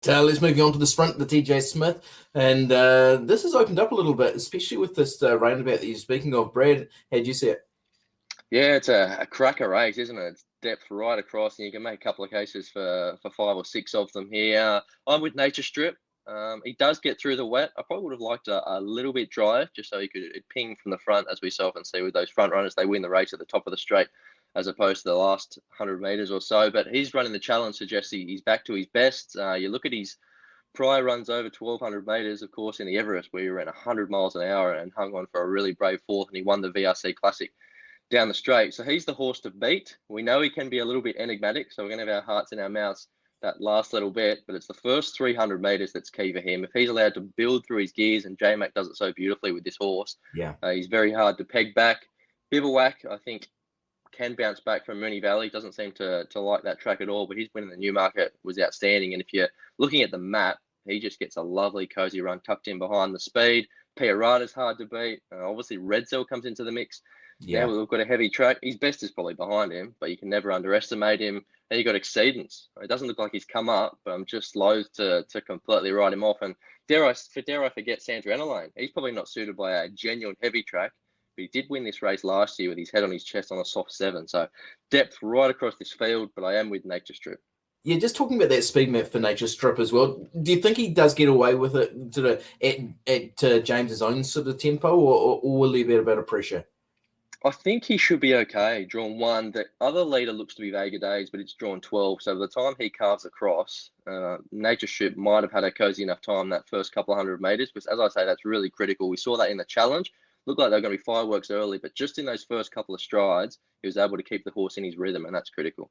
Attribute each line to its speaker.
Speaker 1: Let's move on to the sprint, the TJ Smith, and this has opened up a little bit, especially with this roundabout that you're speaking of. Brad, how'd you see it?
Speaker 2: Yeah, it's a cracker race, isn't it? It's depth right across, and you can make a couple of cases for five or six of them here. I'm with Nature Strip. He does get through the wet. I probably would have liked a little bit drier, just so he could ping from the front, as we so often see with those front runners. They win the race at the top of the straight, as opposed to the last 100 meters or so. But he's running the challenge, suggests he's back to his best. You look at his prior runs over 1,200 meters, of course, in the Everest, where he ran 100 miles an hour and hung on for a really brave fourth, and he won the VRC Classic down the straight. So he's the horse to beat. We know he can be a little bit enigmatic, so we're going to have our hearts in our mouths that last little bit, but it's the first 300 meters that's key for him. If he's allowed to build through his gears, and J-Mac does it so beautifully with this horse,
Speaker 1: Yeah.
Speaker 2: he's very hard to peg back. Bivouac, I think, can bounce back from Moonee Valley. Doesn't seem to like that track at all, but his win in the Newmarket was outstanding. And if you're looking at the map, he just gets a lovely cozy run tucked in behind the speed. Piarada's hard to beat. Obviously, Red Cell comes into the mix. Now
Speaker 1: Yeah.
Speaker 2: we've got a heavy track. His best is probably behind him, but you can never underestimate him. And you got Exceedance. It doesn't look like he's come up, but I'm just loath to completely write him off. And dare I forget Sandrinalane? He's probably not suited by a genuine heavy track, but he did win this race last year with his head on his chest on a soft 7. So depth right across this field, but I am with Nature Strip.
Speaker 1: Yeah, just talking about that speed map for Nature Strip as well. Do you think he does get away with it sort of at James's own sort of tempo, or will there be a bit of pressure?
Speaker 2: I think he should be okay. Drawn one. The other leader looks to be Vega Days, but it's drawn 12. So by the time he carves across, Nature Strip might have had a cozy enough time that first couple of 100 meters. But as I say, that's really critical. We saw that in the challenge. Looked like they were going to be fireworks early, but just in those first couple of strides, he was able to keep the horse in his rhythm, and that's critical.